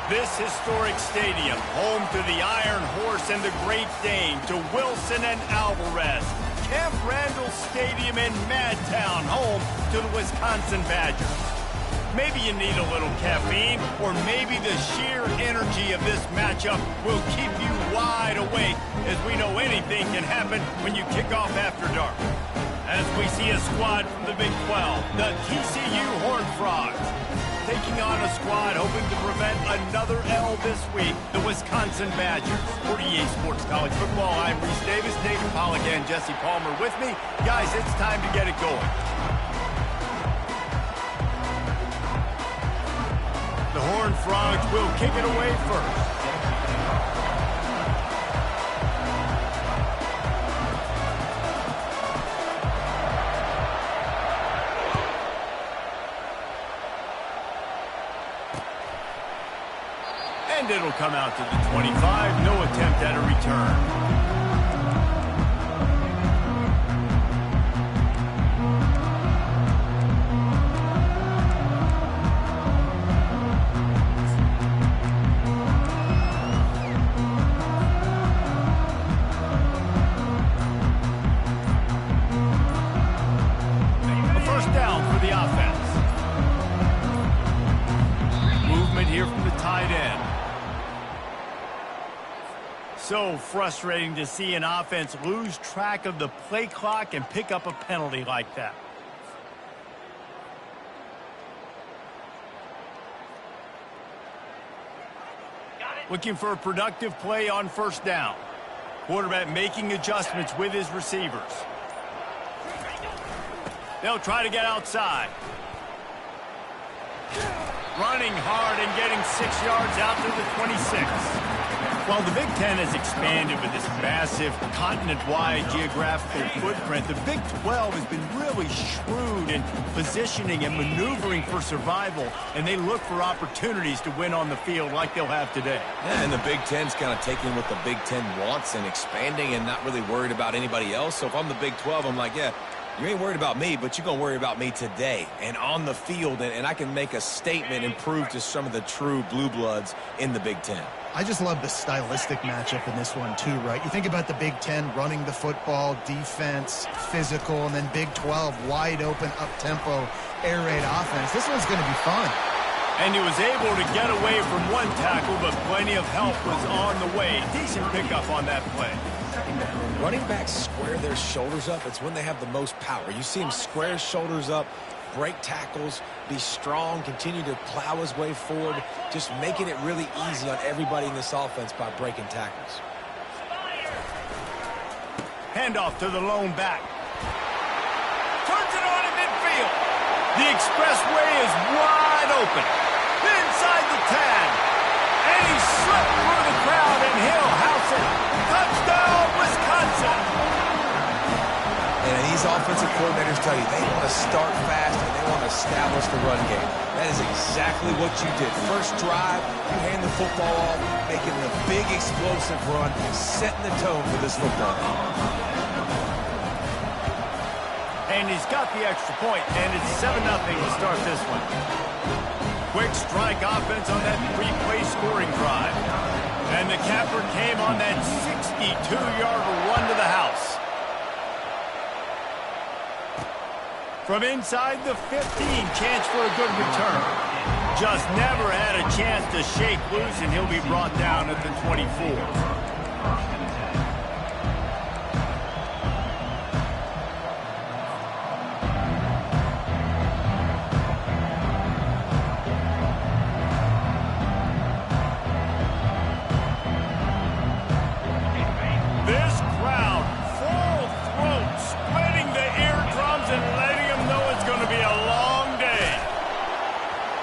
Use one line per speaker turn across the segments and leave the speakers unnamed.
This historic stadium, home to the Iron Horse and the Great Dane, to Wilson and Alvarez. Camp Randall Stadium in Madtown, home to the Wisconsin Badgers. Maybe you need a little caffeine, or maybe the sheer energy of this matchup will keep you wide awake, as we know anything can happen when you kick off after dark. As we see a squad from the Big 12, the TCU Horned Frogs, taking on a squad hoping to prevent another L this week, the Wisconsin Badgers. For EA Sports College Football, I'm Reese Davis, Nathan Pollock, and Jesse Palmer with me. Guys, it's time to get it going. The Horned Frogs will kick it away first. And it'll come out to the 25. No attempt at a return. A first down for the offense. Movement here from the tight end. So frustrating to see an offense lose track of the play clock and pick up a penalty like that. Looking for a productive play on first down. Quarterback making adjustments with his receivers. They'll try to get outside. Running hard and getting 6 yards out to the 26. While the Big Ten has expanded with this massive continent-wide geographical footprint, the Big 12 has been really shrewd in positioning and maneuvering for survival, and they look for opportunities to win on the field like they'll have today.
Yeah, and the Big Ten's kind of taking what the Big Ten wants and expanding and not really worried about anybody else. So if I'm the Big 12, I'm like, yeah, you ain't worried about me, but you're going to worry about me today and on the field, and I can make a statement and prove to some of the true blue bloods in the Big Ten.
I just love the stylistic matchup in this one too, right? You think about the Big Ten running the football, defense, physical, and then Big 12 wide open, up-tempo, air raid offense. This one's going to be fun.
And he was able to get away from one tackle, but plenty of help was on the way. Decent pickup on that play.
Running backs square their shoulders up. It's when they have the most power. You see him square shoulders up, break tackles, be strong, continue to plow his way forward, just making it really easy on everybody in this offense by breaking tackles.
Handoff to the lone back. Turns it on in midfield. The expressway is wide open. Inside the 10. And he slipped through the crowd, and he'll house it. Touchdown, Wisconsin.
And these offensive coordinators tell you they want to start fast and they want to establish the run game. That is exactly what you did. First drive, you hand the football off, making the big explosive run, setting the tone for this football game.
And he's got the extra point, and it's 7-0 to start this one. Quick strike offense on that 3-play scoring drive. And the capper came on that 62-yard run to the house. From inside the 15, chance for a good return. Just never had a chance to shake loose, and he'll be brought down at the 24.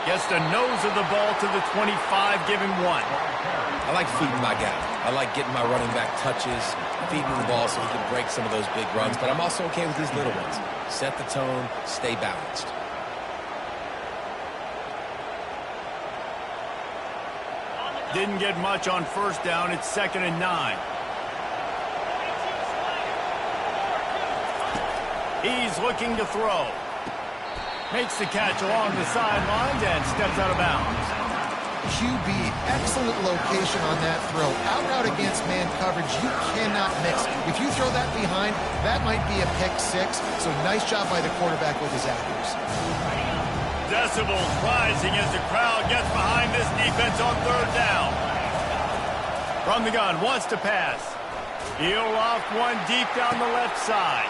Gets the nose of the ball to the 25, give him 1.
I like feeding my guy. I like getting my running back touches, feeding him the ball so he can break some of those big runs. But I'm also okay with these little ones. Set the tone, stay balanced.
Didn't get much on first down. It's 2nd and 9. He's looking to throw. Makes the catch along the sidelines and steps out of bounds.
QB, excellent location on that throw. Out route against man coverage, you cannot mix. If you throw that behind, that might be a pick six. So nice job by the quarterback with his accuracy.
Decibels rising as the crowd gets behind this defense on third down. From the gun, wants to pass. He'll off one deep down the left side.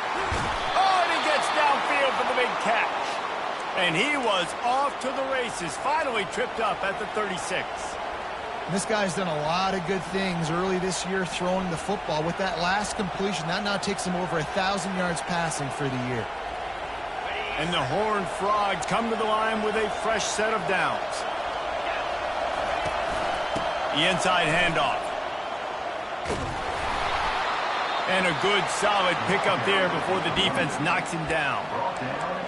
Oh, and he gets downfield for the big catch. And he was off to the races, finally tripped up at the 36.
This guy's done a lot of good things early this year throwing the football. With that last completion, that now takes him over 1,000 yards passing for the year.
And the Horned Frogs come to the line with a fresh set of downs. The inside handoff. And a good, solid pickup there before the defense knocks him down.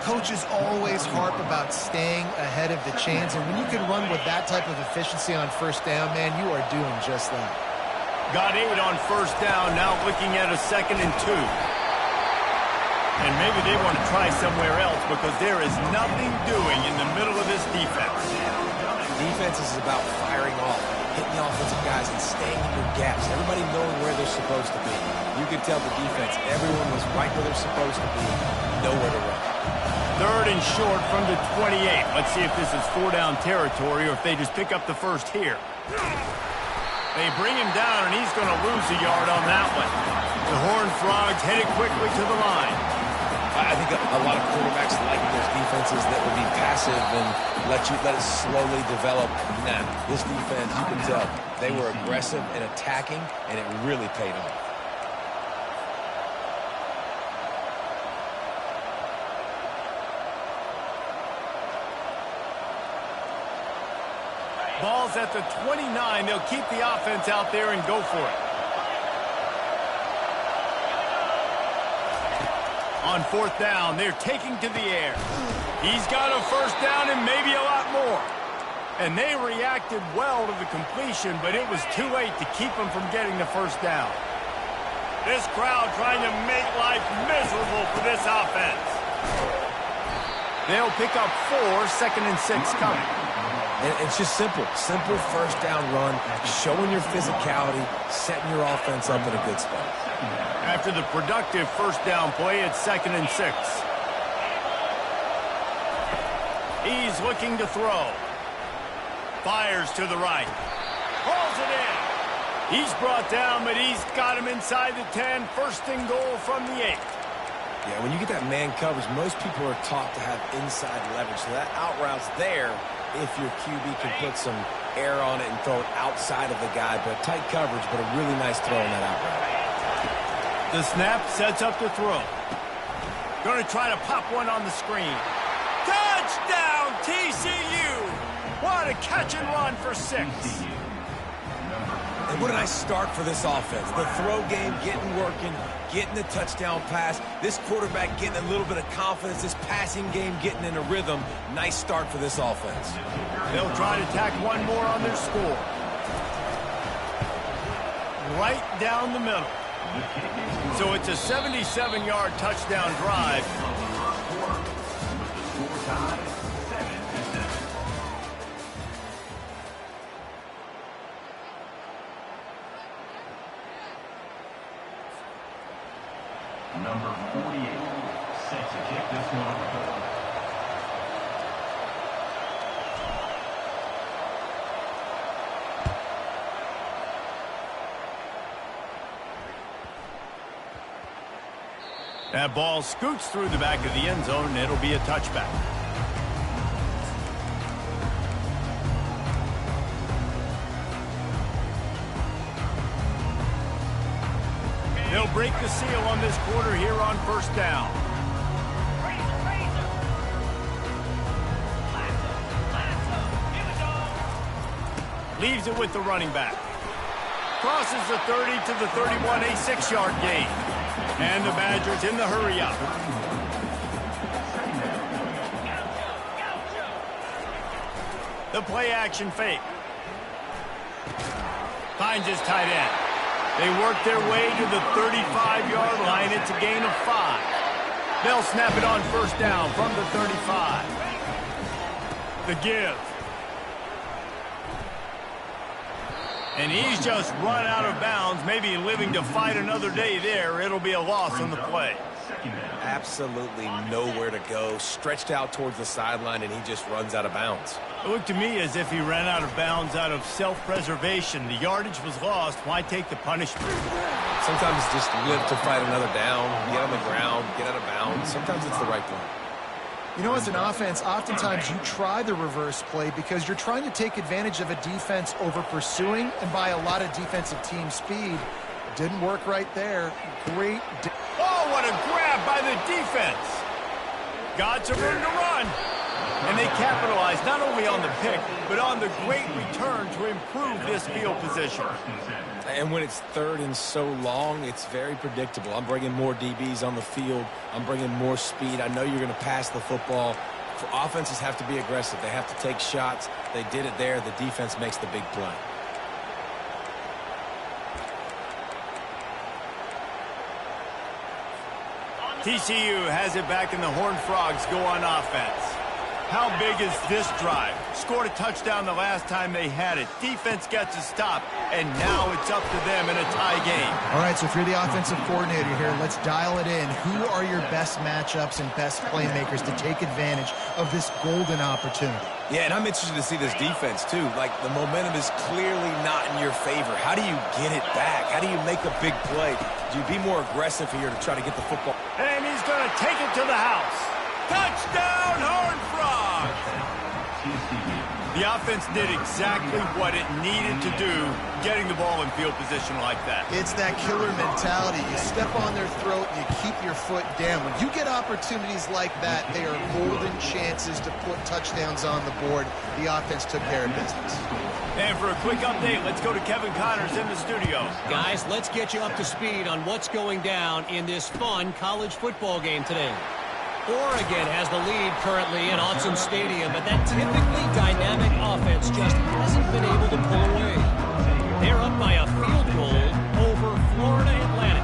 Coaches always harp about staying ahead of the chains, and when you can run with that type of efficiency on first down, man, you are doing just that.
Got 8 on first down, now looking at a 2nd and 2. And maybe they want to try somewhere else because there is nothing doing in the middle of this defense.
Defense is about firing off, hitting the offensive guys and staying in your gaps. Everybody knowing where they're supposed to be. You could tell the defense, everyone was right where they're supposed to be, nowhere to run.
3rd and short from the 28. Let's see if this is 4-down territory or if they just pick up the first here. They bring him down, and he's going to lose a yard on that one. The Horned Frogs headed quickly to the line.
I think a lot of quarterbacks like those defenses that would be passive and let it slowly develop. Nah, this defense, you can tell, they were aggressive and attacking, and it really paid off.
Ball's at the 29. They'll keep the offense out there and go for it. On 4th down, they're taking to the air. He's got a first down and maybe a lot more. And they reacted well to the completion, but it was too late to keep them from getting the first down. This crowd trying to make life miserable for this offense. They'll pick up 4, 2nd and 6 coming.
And it's just simple first down run, showing your physicality, setting your offense up in a good spot.
After the productive first down play, it's 2nd and 6. He's looking to throw. Fires to the right. Hauls it in. He's brought down, but he's got him inside the 10. 1st and goal from the 8.
Yeah, when you get that man coverage, most people are taught to have inside leverage. So that out route's there if your QB can put some air on it and throw it outside of the guy. But tight coverage, but a really nice throw on that out route.
The snap sets up the throw. Going to try to pop one on the screen. Touchdown, TCU! What a catch and run for 6.
And what a nice start for this offense. The throw game working, getting the touchdown pass. This quarterback getting a little bit of confidence. This passing game getting in a rhythm. Nice start for this offense.
They'll try to tack one more on their score. Right down the middle. So it's a 77-yard touchdown drive.
Number 48, set to kick this one off.
That ball scoots through the back of the end zone, and it'll be a touchback. They'll break the seal on this quarter here on first down. Leaves it with the running back. Crosses the 30 to the 31, a 6-yard gain. And the Badgers in the hurry up. The play action fake. Finds his tight end. They work their way to the 35-yard line. It's a gain of 5. They'll snap it on first down from the 35. The give. And he's just run out of bounds, maybe living to fight another day there. It'll be a loss on the play.
Absolutely nowhere to go. Stretched out towards the sideline, and he just runs out of bounds.
It looked to me as if he ran out of bounds out of self-preservation. The yardage was lost. Why take the punishment?
Sometimes just live to fight another down, get on the ground, get out of bounds. Sometimes it's the right thing.
You know, as an offense, oftentimes you try the reverse play because you're trying to take advantage of a defense over pursuing and by a lot of defensive team speed. Didn't work right there. Great.
Oh, what a grab by the defense. Got some room to run. And they capitalized not only on the pick, but on the great return to improve this field position.
And when it's third and so long, it's very predictable. I'm bringing more DBs on the field. I'm bringing more speed. I know you're going to pass the football. Offenses have to be aggressive. They have to take shots. They did it there. The defense makes the big play.
TCU has it back, and the Horned Frogs go on offense. How big is this drive? Scored a touchdown the last time they had it. Defense gets a stop, and now it's up to them in a tie game.
All right, so if you're the offensive coordinator here, let's dial it in. Who are your best matchups and best playmakers to take advantage of this golden opportunity?
Yeah, and I'm interested to see this defense, too. Like, the momentum is clearly not in your favor. How do you get it back? How do you make a big play? Do you be more aggressive here to try to get the football?
And he's going to take it to the house. Touchdown, Horned Frogs! The offense did exactly what it needed to do, getting the ball in field position like that.
It's that killer mentality. You step on their throat and you keep your foot down. When you get opportunities like that, they are golden chances to put touchdowns on the board. The offense took care of business.
And for a quick update, let's go to Kevin Connors in the studio.
Guys, let's get you up to speed on what's going down in this fun college football game today. Oregon has the lead currently at Autzen Stadium, but that typically dynamic offense just hasn't been able to pull away. They're up by a field goal over Florida Atlantic.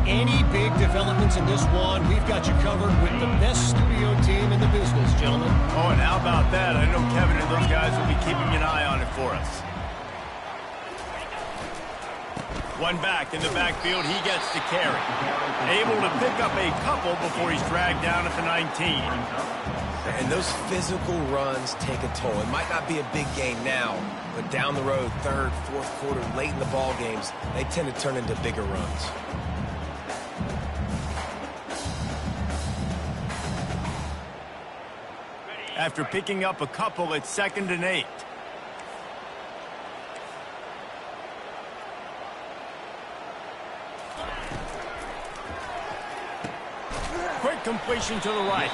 Any big developments in this one, we've got you covered with the best studio team in the business, gentlemen.
Oh, and how about that? I know Kevin and those guys will be keeping an eye on it for us. One back in the backfield, he gets to carry. Able to pick up a couple before he's dragged down at the 19.
And those physical runs take a toll. It might not be a big game now, but down the road, third, fourth quarter, late in the ball games, they tend to turn into bigger runs.
After picking up a couple, it's 2nd and 8. Quick completion to the right.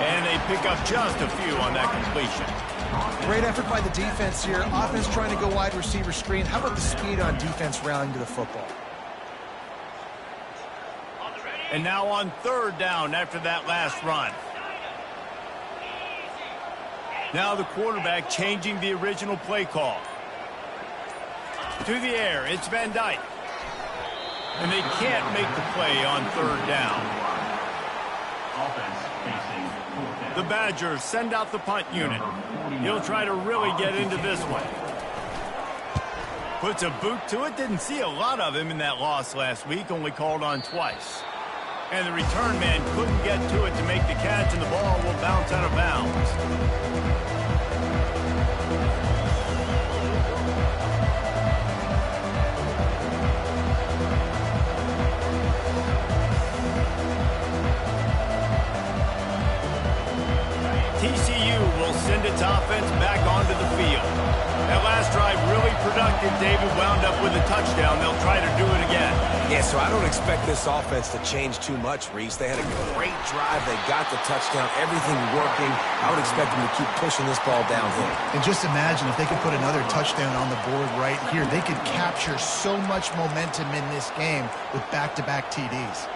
And they pick up just a few on that completion.
Great effort by the defense here. Offense trying to go wide receiver screen. How about the speed on defense rallying to the football?
And now on 3rd down after that last run. Now the quarterback changing the original play call. To the air, it's Van Dyke. And they can't make the play on 3rd down. The Badgers send out the punt unit. He'll try to really get into this one. Puts a boot to it. Didn't see a lot of him in that loss last week. Only called on twice. And the return man couldn't get to it to make the catch, and the ball will bounce out of bounds. TCU will send its offense back onto the field. That last drive really productive. David wound up with a touchdown. They'll try to do it again.
Yeah, so I don't expect this offense to change too much, Reese. They had a great drive. They got the touchdown. Everything working. I would expect them to keep pushing this ball downhill.
And just imagine if they could put another touchdown on the board right here. They could capture so much momentum in this game with back-to-back TDs.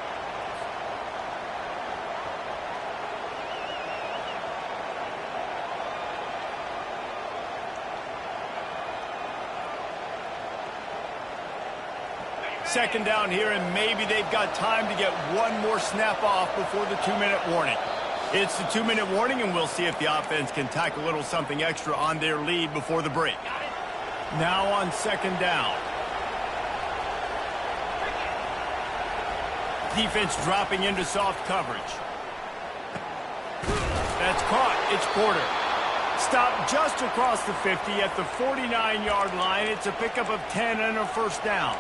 Second down here, and maybe they've got time to get one more snap off before the 2-minute warning. It's the 2-minute warning, and we'll see if the offense can tack a little something extra on their lead before the break. Now on second down. Defense dropping into soft coverage. That's caught. It's Porter. Stopped just across the 50 at the 49-yard line. It's a pickup of 10 and a first down.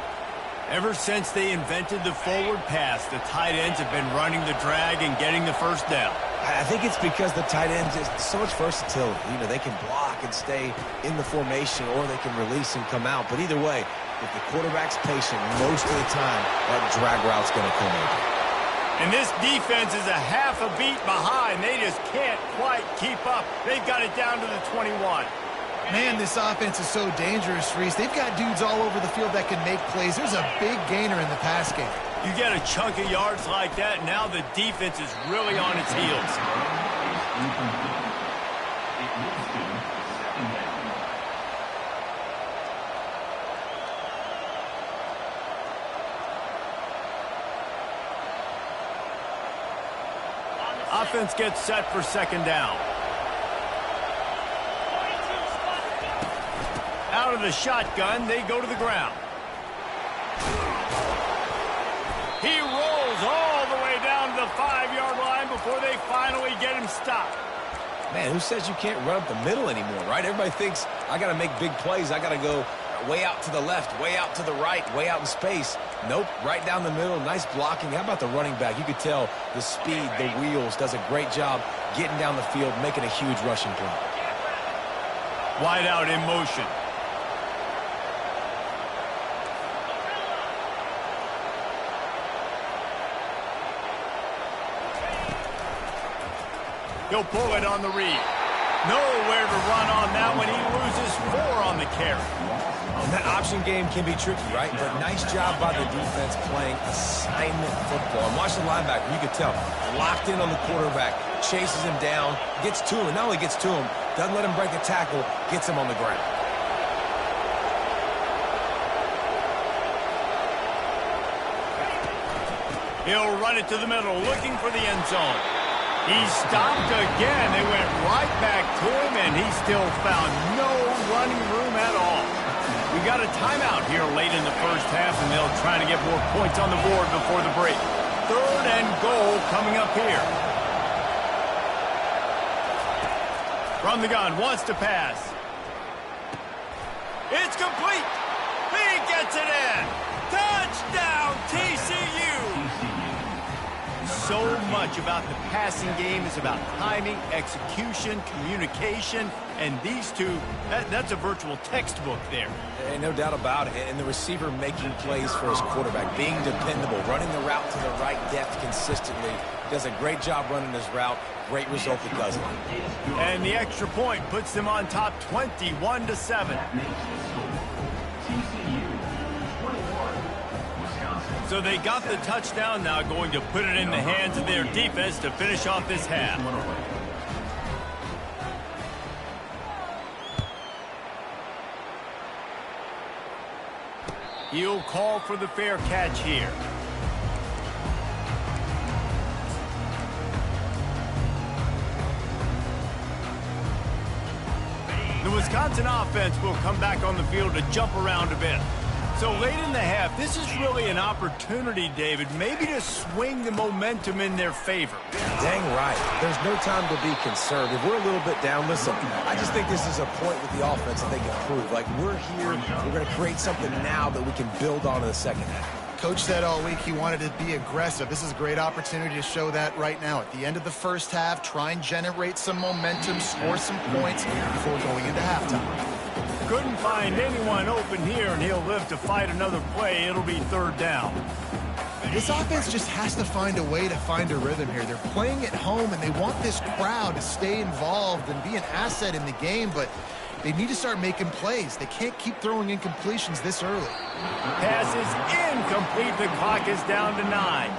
Ever since they invented the forward pass, the tight ends have been running the drag and getting the first down.
I think it's because the tight ends is so much versatility. You know, they can block and stay in the formation, or they can release and come out. But either way, if the quarterback's patient, most of the time, that drag route's going to come in.
And this defense is a half a beat behind. They just can't quite keep up. They've got it down to the 21.
Man, this offense is so dangerous, Reese. They've got dudes all over the field that can make plays. There's a big gainer in the pass game.
You get a chunk of yards like that, now the defense is really on its heels. Offense gets set for second down. Out of the shotgun, they go to the ground. He rolls all the way down to the 5-yard line before they finally get him stopped.
Man, who says you can't run up the middle anymore, right? Everybody thinks I got to make big plays. I got to go way out to the left, way out to the right, way out in space. Nope, right down the middle. Nice blocking. How about the running back? You could tell the speed, the wheels, does a great job getting down the field, making a huge rushing play.
Wide out in motion. He'll pull it on the read. Nowhere to run on that one. He loses 4 on the carry.
And that option game can be tricky, right? But nice job by the defense playing assignment football. And watch the linebacker. You could tell. Locked in on the quarterback. Chases him down. Gets to him. Not only gets to him, doesn't let him break the tackle. Gets him on the ground.
He'll run it to the middle, looking for the end zone. He stopped again. They went right back to him, and he still found no running room at all. We got a timeout here late in the first half, and they'll try to get more points on the board before the break. 3rd and goal coming up here. From the gun, wants to pass. It's complete. He gets it in. Touchdown, TCU. So much about the passing game is about timing, execution, communication, and these two, that's a virtual textbook there.
And no doubt about it. And the receiver making plays for his quarterback, being dependable, running the route to the right depth consistently. Does a great job running his route. Great result because of it.
And the extra point puts them on top 21-7. So they got the touchdown, now going to put it in the hands of their defense to finish off this half. He'll call for the fair catch here. The Wisconsin offense will come back on the field to jump around a bit. So late in the half, this is really an opportunity, David, maybe to swing the momentum in their favor.
Dang right. There's no time to be concerned. If we're a little bit down, listen, I just think this is a point with the offense that they can prove. Like, we're here, we're going to create something now that we can build on in the second half.
Coach said all week he wanted to be aggressive. This is a great opportunity to show that right now. At the end of the first half, try and generate some momentum, score some points before going into halftime.
Couldn't find anyone open here, and he'll live to fight another play. It'll be 3rd down.
This offense just has to find a way to find a rhythm here. They're playing at home, and they want this crowd to stay involved and be an asset in the game, but they need to start making plays. They can't keep throwing incompletions this early.
Pass is incomplete. The clock is down to 9.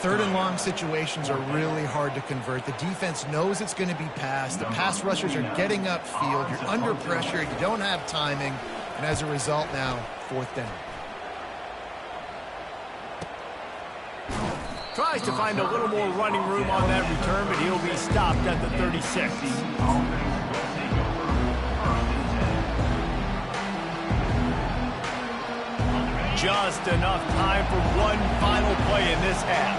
3rd and long situations are really hard to convert. The defense knows it's going to be passed. The pass rushers are getting upfield. You're under pressure. You don't have timing. And as a result now, 4th down.
Tries to find a little more running room on that return, but he'll be stopped at the 36. just enough time for one final play in this half.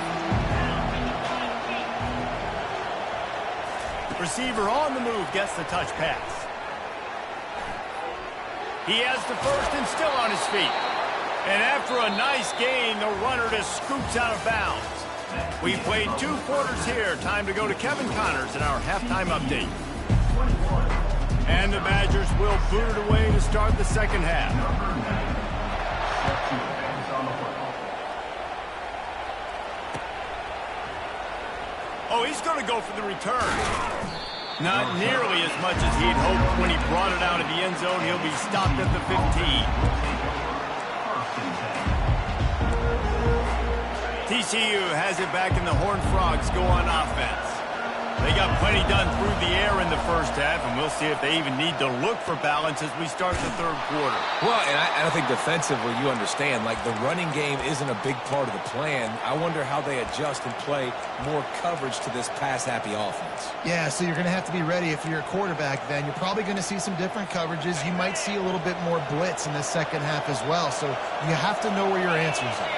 Receiver on the move gets the touch pass. He has the first and still on his feet. And after a nice gain, the runner just scoops out of bounds. We played 2 quarters here. Time to go to Kevin Connors in our halftime update. And the Badgers will boot it away to start the second half. Oh, he's going to go for the return. Not nearly as much as he'd hoped when he brought it out of the end zone. He'll be stopped at the 15. TCU has it back and the Horned Frogs go on offense. They got plenty done through the air in the first half, and we'll see if they even need to look for balance as we start the third quarter.
Well, and I think defensively, you understand, like the running game isn't a big part of the plan. I wonder how they adjust and play more coverage to this pass-happy offense.
Yeah, so you're going to have to be ready if you're a quarterback then. You're probably going to see some different coverages. You might see a little bit more blitz in the second half as well, so you have to know where your answers are.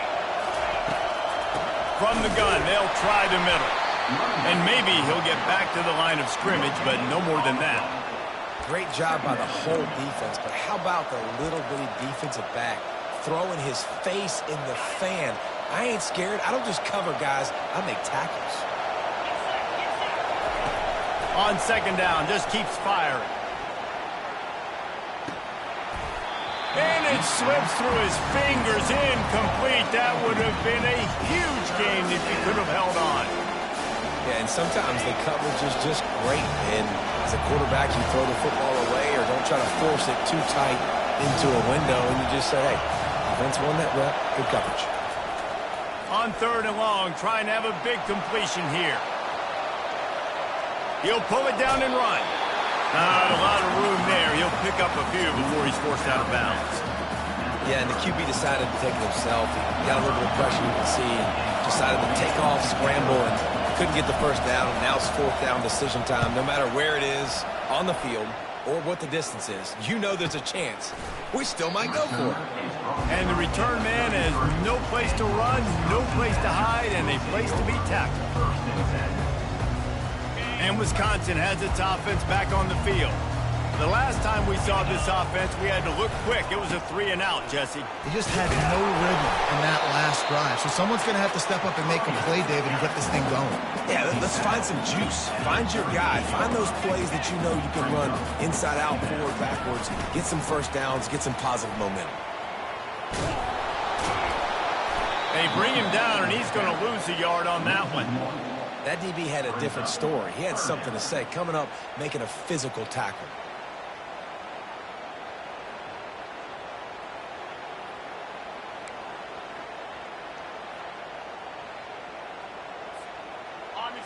From the gun, they'll try the middle. And maybe he'll get back to the line of scrimmage, but no more than that.
Great job by the whole defense, but how about the little bitty defensive back throwing his face in the fan? I ain't scared. I don't just cover guys. I make tackles.
On second down, just keeps firing. And it slips through his fingers, incomplete. That would have been a huge game if he could have held on.
Yeah, and sometimes the coverage is just great. And as a quarterback, you throw the football away or don't try to force it too tight into a window, and you just say, hey, offense won that rep, good coverage.
On third and long, trying to have a big completion here. He'll pull it down and run. Not a lot of room there. He'll pick up a few before he's forced out of bounds.
Yeah, and the QB decided to take it himself. He got a little bit of pressure, you can see, and decided to take off, scramble, and couldn't get the first down. Now it's fourth down decision time. No matter where it is on the field or what the distance is, you know there's a chance. We still might go for it.
And the return man has no place to run, no place to hide, and a place to be tackled. And Wisconsin has its offense back on the field. The last time we saw this offense, we had to look quick. It was a 3-and-out, Jesse.
They just had no rhythm in that last drive. So someone's going to have to step up and make a play, David, and get this thing going.
Yeah, let's find some juice. Find your guy. Find those plays that you know you can run inside out, forward, backwards. Get some first downs. Get some positive momentum.
They bring him down, and he's going to lose a yard on that one.
That DB had a different story. He had something to say. Coming up, making a physical tackle.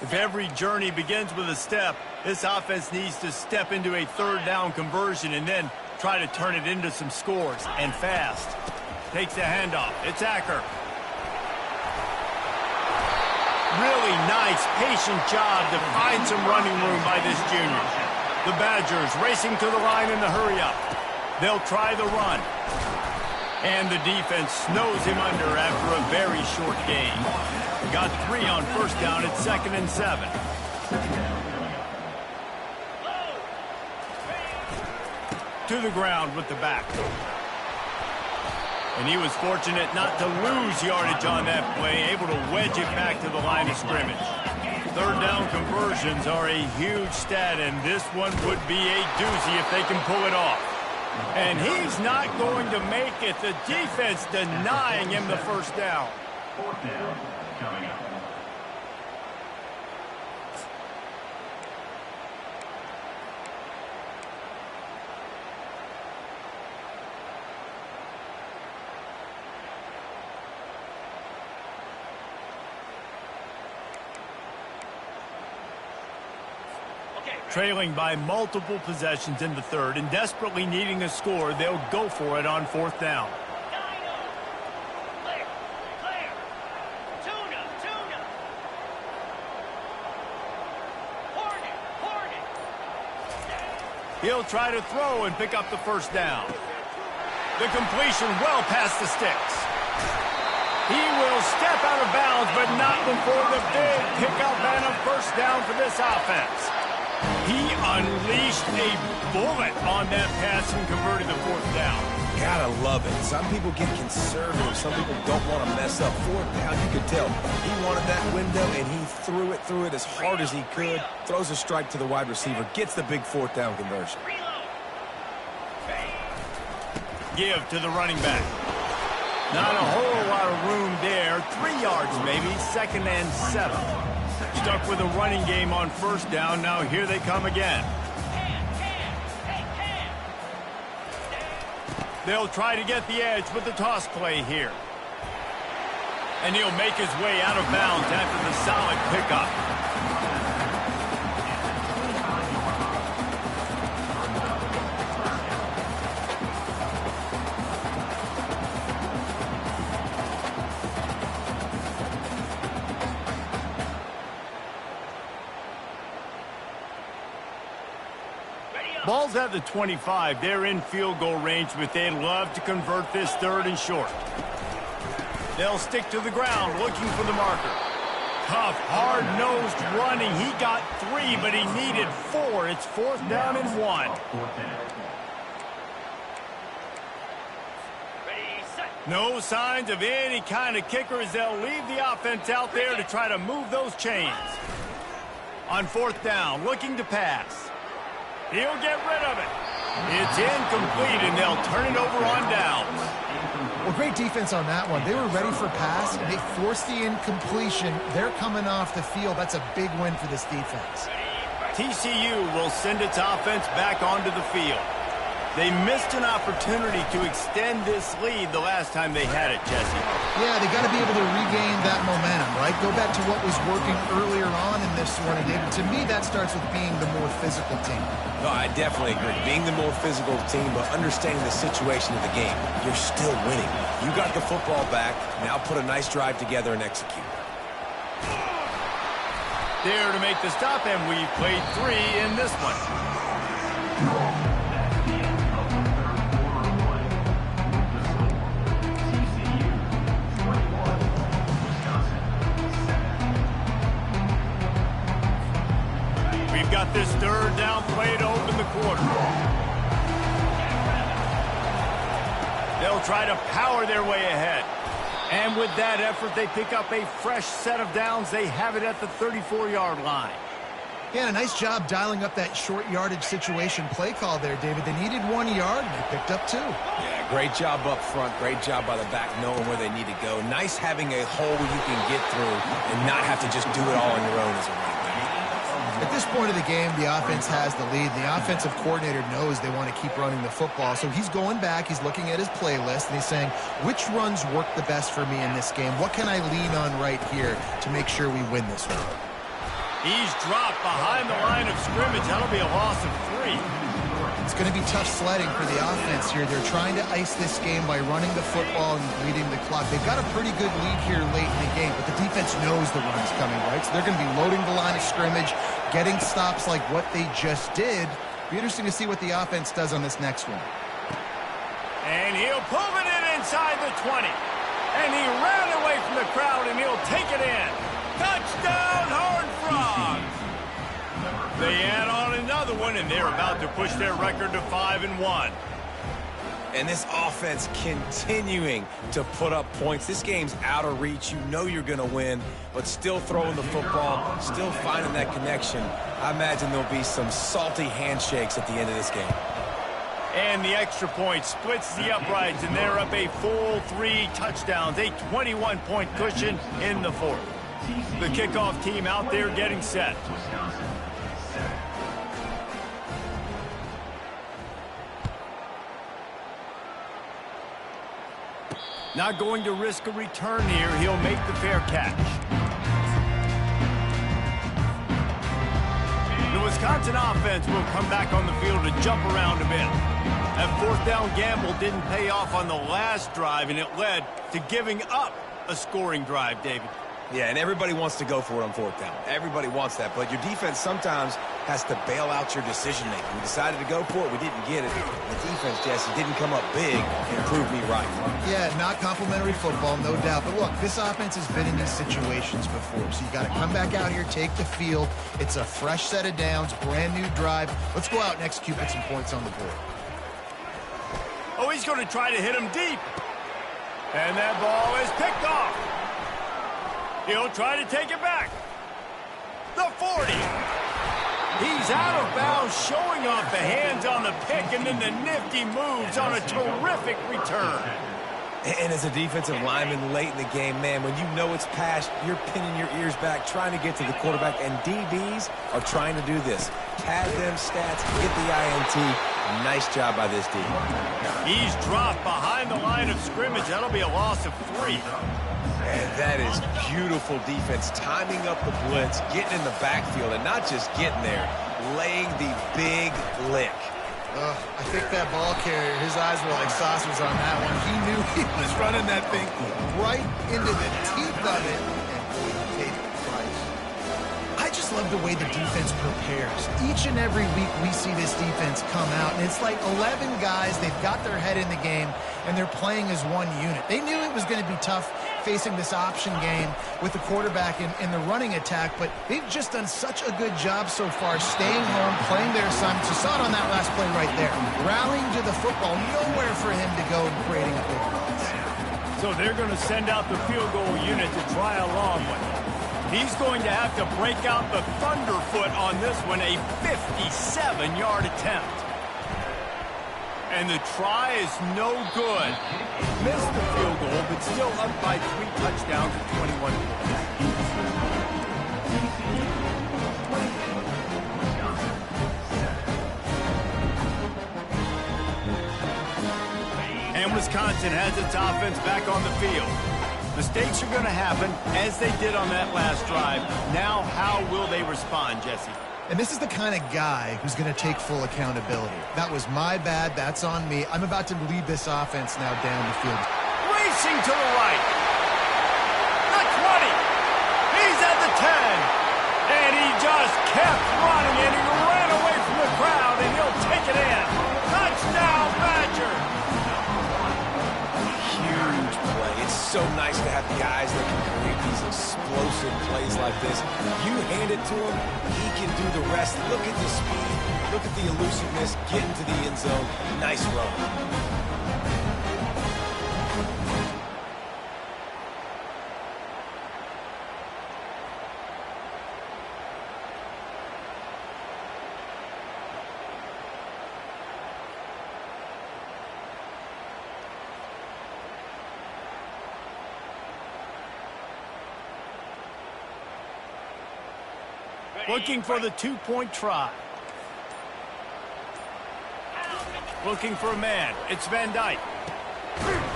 If every journey begins with a step, this offense needs to step into a third down conversion and then try to turn it into some scores, and fast. Takes the handoff. It's Acker. Really nice, patient job to find some running room by this junior. The Badgers racing to the line in the hurry-up. They'll try the run. And the defense snows him under after a very short game. Got 3 on first down at 2nd and 7. To the ground with the back. And he was fortunate not to lose yardage on that play, able to wedge it back to the line of scrimmage. Third down conversions are a huge stat, and this one would be a doozy if they can pull it off. And he's not going to make it. The defense denying him the first down.
Fourth down coming up.
Trailing by multiple possessions in the third and desperately needing a score, they'll go for it on fourth down. He'll try to throw and pick up the first down. The completion well past the sticks. He will step out of bounds, but not before the big pickup and a first down for this offense. He unleashed a bullet on that pass and converted the fourth down.
Gotta love it. Some people get conservative. Some people don't want to mess up. Fourth down, you could tell. He wanted that window, and he threw it as hard as he could. Throws a strike to the wide receiver. Gets the big fourth down conversion.
Give to the running back. Not a whole lot of room there. 3 yards maybe. 2nd and 7. Stuck with a running game on first down. Now here they come again. They'll try to get the edge with the toss play here. And he'll make his way out of bounds after the solid pickup. Ball's at the 25. They're in field goal range, but they'd love to convert this 3rd and short. They'll stick to the ground looking for the marker. Tough, hard-nosed running. He got 3, but he needed 4. It's 4th down and 1. No signs of any kind of kickers. They'll leave the offense out there to try to move those chains. On 4th down, looking to pass. He'll get rid of it. It's incomplete, and they'll turn it over on downs.
Well, great defense on that one. They were ready for pass. They forced the incompletion. They're coming off the field. That's a big win for this defense.
TCU will send its offense back onto the field. They missed an opportunity to extend this lead the last time they had it, Jesse.
Yeah, they got to be able to regain that momentum, right? Go back to what was working earlier on in this one. And to me, that starts with being the more physical team.
No, I definitely agree. Being the more physical team, but understanding the situation of the game. You're still winning. You got the football back. Now put a nice drive together and execute.
There to make the stop, and we've played 3 in this one. Got this 3rd down play to open the quarter. They'll try to power their way ahead. And with that effort, they pick up a fresh set of downs. They have it at the 34-yard line.
Yeah, a nice job dialing up that short yardage situation play call there, David. They needed 1 yard, and they picked up 2.
Yeah, great job up front. Great job by the back knowing where they need to go. Nice having a hole you can get through and not have to just do it all on your own as a running back.
At this point of the game, the offense has the lead. The offensive coordinator knows they want to keep running the football. So he's going back, he's looking at his playlist, and he's saying, which runs work the best for me in this game? What can I lean on right here to make sure we win this one?
He's dropped behind the line of scrimmage. That'll be a loss of 3.
It's going to be tough sledding for the offense here. They're trying to ice this game by running the football and leading the clock. They've got a pretty good lead here late in the game, but the defense knows the run's coming, right? So they're going to be loading the line of scrimmage, getting stops like what they just did. Be interesting to see what the offense does on this next one.
And he'll pull it in inside the 20. And he ran away from the crowd, and he'll take it in. Touchdown, Horned Frogs! They add on another one, and they're about to push their record to 5-1.
And this offense continuing to put up points. This game's out of reach. You know you're going to win, but still throwing the football, still finding that connection. I imagine there'll be some salty handshakes at the end of this game.
And the extra point splits the uprights, and they're up a full 3 touchdowns, a 21-point cushion in the 4th. The kickoff team out there getting set. Not going to risk a return here. He'll make the fair catch. The Wisconsin offense will come back on the field to jump around a bit. That 4th down gamble didn't pay off on the last drive, and it led to giving up a scoring drive, David.
Yeah, and everybody wants to go for it on 4th down. Everybody wants that, but your defense sometimes has to bail out your decision-making. We decided to go for it. We didn't get it. The defense, Jesse, didn't come up big and prove me right.
Yeah, not complimentary football, no doubt. But look, this offense has been in these situations before. So you got to come back out here, take the field. It's a fresh set of downs, brand new drive. Let's go out and execute with some points on the board.
Oh, he's going to try to hit him deep. And that ball is picked off. He'll try to take it back. The 40. He's out of bounds, showing off the hands on the pick, and then the nifty moves on a terrific return.
And as a defensive lineman late in the game, man, when you know it's past, you're pinning your ears back, trying to get to the quarterback, and DBs are trying to do this. Pad them stats, get the INT. Nice job by this D.
He's dropped behind the line of scrimmage. That'll be a loss of 3.
And that is beautiful defense, timing up the blitz, getting in the backfield, and not just getting there, laying the big lick.
I think that ball carrier, his eyes were like saucers on that one. He knew he was running that thing right into the teeth of it, and boy, he paid the price. I just love the way the defense prepares. Each and every week we see this defense come out, and it's like 11 guys, they've got their head in the game, and they're playing as one unit. They knew it was going to be tough facing this option game with the quarterback in the running attack, but they've just done such a good job so far staying home, playing their assignments. You saw it on that last play right there. Rallying to the football, nowhere for him to go and creating a big run.
So they're going to send out the field goal unit to try a long one. He's going to have to break out the thunderfoot on this one, a 57-yard attempt. And the try is no good. Missed the field goal, but still up by 3 touchdowns at 21 points. And Wisconsin has its offense back on the field. Mistakes are going to happen, as they did on that last drive. Now, how will they respond, Jesse?
And this is the kind of guy who's going to take full accountability. That was my bad. That's on me. I'm about to lead this offense now down the field.
Racing to the right. The 20. He's at the 10. And he just kept running, and he ran away from the crowd, and he'll take it in. Touchdown, Badger.
Huge play. It's so nice to have guys that can create these explosive plays like this. You hand it to him, he can do the rest. Look at the speed, look at the elusiveness, get into the end zone. Nice run.
Looking for the 2-point try. Looking for a man. It's Van Dyke.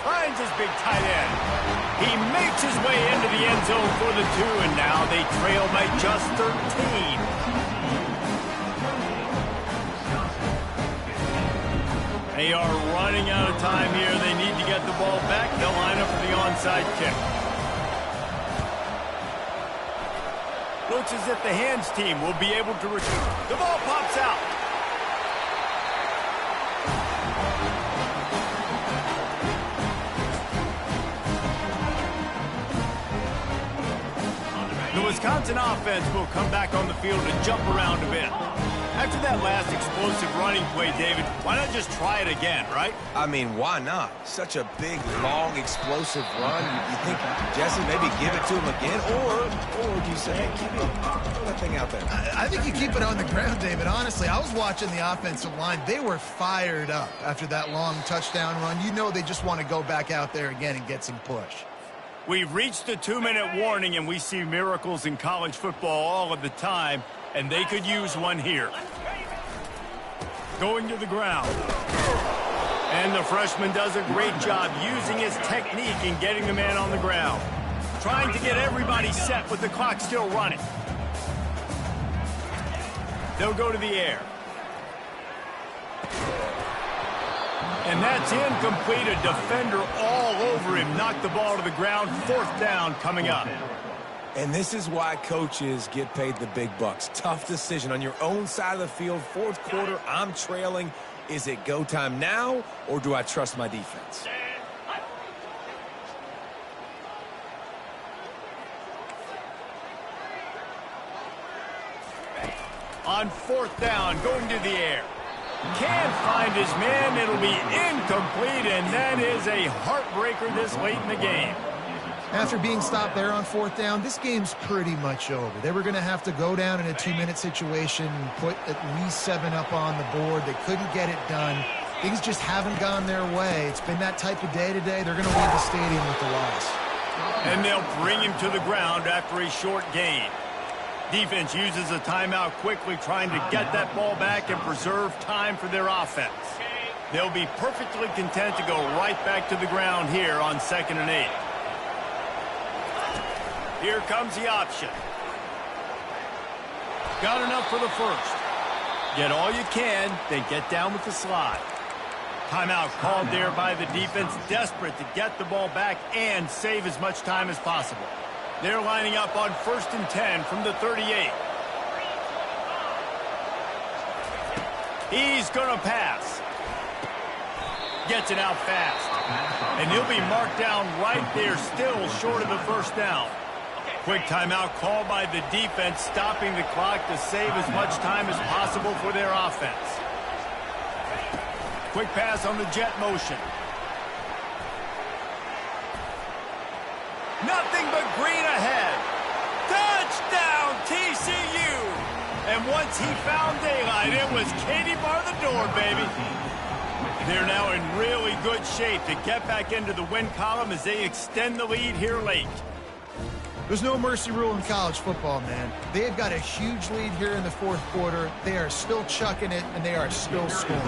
Finds his big tight end. He makes his way into the end zone for the 2, and now they trail by just 13. They are running out of time here. They need to get the ball back. They'll line up for the onside kick. Looks as if the hands team will be able to return. The ball pops out. The Wisconsin offense will come back on the field and jump around a bit. After that last explosive running play, David, why not just try it again, right?
I mean, why not? Such a big, long, explosive run. You think, Jesse, maybe give it to him again? Or do you say, hey, keep it, throw that thing out there?
I think you keep it on the ground, David. Honestly, I was watching the offensive line. They were fired up after that long touchdown run. You know they just want to go back out there again and get some push.
We've reached the 2-minute warning, and we see miracles in college football all of the time, and they could use one here. Going to the ground. And the freshman does a great job using his technique and getting the man on the ground. Trying to get everybody set with the clock still running. They'll go to the air. And that's incomplete. A defender all over him. Knocked the ball to the ground. 4th down coming up.
And this is why coaches get paid the big bucks. Tough decision on your own side of the field. Fourth quarter, I'm trailing. Is it go time now, or do I trust my defense?
On fourth down, going to the air. Can't find his man. It'll be incomplete, and that is a heartbreaker this late in the game.
After being stopped there on fourth down, this game's pretty much over. They were going to have to go down in a 2-minute situation, put at least 7 up on the board. They couldn't get it done. Things just haven't gone their way. It's been that type of day today. They're going to leave the stadium with the loss.
And they'll bring him to the ground after a short gain. Defense uses a timeout quickly, trying to get that ball back and preserve time for their offense. They'll be perfectly content to go right back to the ground here on 2nd and 8. Here comes the option. Got enough for the first. Get all you can, then get down with the slide. Timeout called there by the defense, desperate to get the ball back and save as much time as possible. They're lining up on 1st and 10 from the 38. He's going to pass. Gets it out fast. And he'll be marked down right there, still short of the first down. Quick timeout called by the defense, stopping the clock to save as much time as possible for their offense. Quick pass on the jet motion. Nothing but green ahead. Touchdown, TCU! And once he found daylight, it was Katie bar the door, baby. They're now in really good shape to get back into the win column as they extend the lead here late.
There's no mercy rule in college football, man. They have got a huge lead here in the fourth quarter. They are still chucking it, and they are still scoring.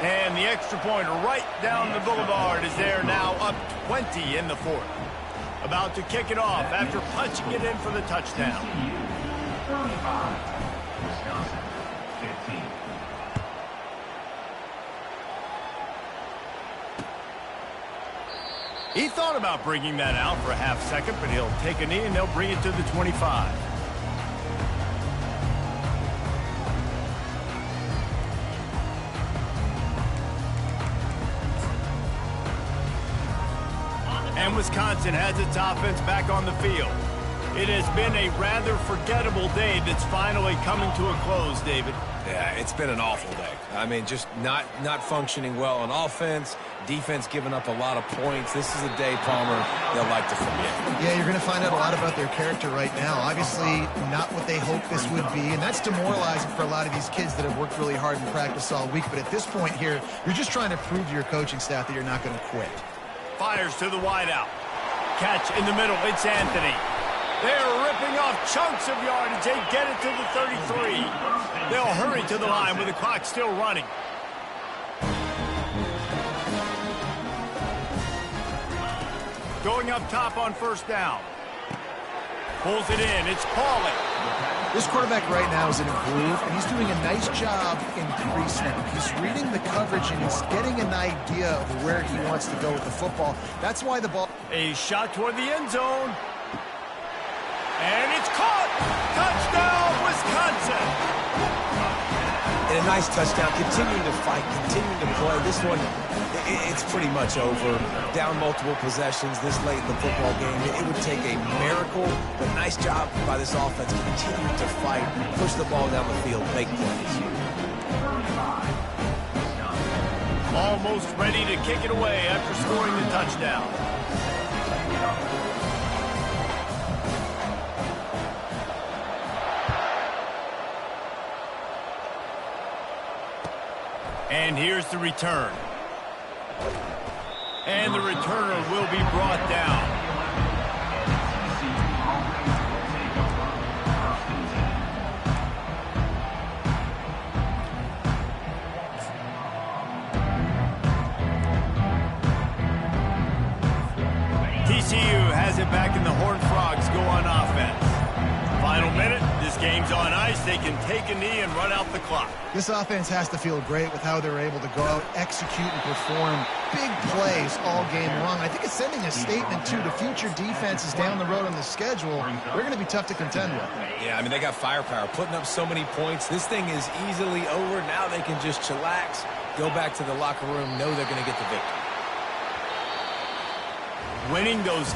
And the extra point right down the boulevard is there now, up 20 in the fourth. About to kick it off after punching it in for the touchdown.
35, Wisconsin, 15.
He thought about bringing that out for a half second, but he'll take a knee and they'll bring it to the 25. And Wisconsin has its offense back on the field. It has been a rather forgettable day that's finally coming to a close, David.
Yeah, it's been an awful day. I mean, just not functioning well on offense, defense giving up a lot of points. This is a day, Palmer, they'll like to forget.
Yeah, you're going to find out a lot about their character right now. Obviously, not what they hoped this would be, and that's demoralizing for a lot of these kids that have worked really hard in practice all week. But at this point here, you're just trying to prove to your coaching staff that you're not going to quit.
Fires to the wideout. Catch in the middle. It's Anthony. They're ripping off chunks of yardage. They get it to the 33. They'll hurry to the line with the clock still running. Going up top on first down. Pulls it in. It's Pauly.
This quarterback right now is in a groove, and he's doing a nice job in pre-snap. He's reading the coverage, and he's getting an idea of where he wants to go with the football. That's why the ball...
A shot toward the end zone. And it's caught! Touchdown, Wisconsin!
And a nice touchdown, continuing to fight, continuing to play. This one, it's pretty much over. Down multiple possessions this late in the football game. It would take a miracle, but nice job by this offense. Continue to fight, push the ball down the field, make plays.
Almost ready to kick it away after scoring the touchdown. And here's the return. And the returner will be brought down. TCU has it back, and the Horned Frogs go on offense. Final minute, this game game's on ice. They can take a knee and run out the clock.
This offense has to feel great with how they're able to go out, execute, and perform big plays all game long. I think it's sending a statement, too, to future defenses down the road on the schedule. They're going to be tough to contend with.
Yeah, I mean, they got firepower, putting up so many points. This thing is easily over. Now they can just chillax, go back to the locker room, know they're going to get the victory.
Winning those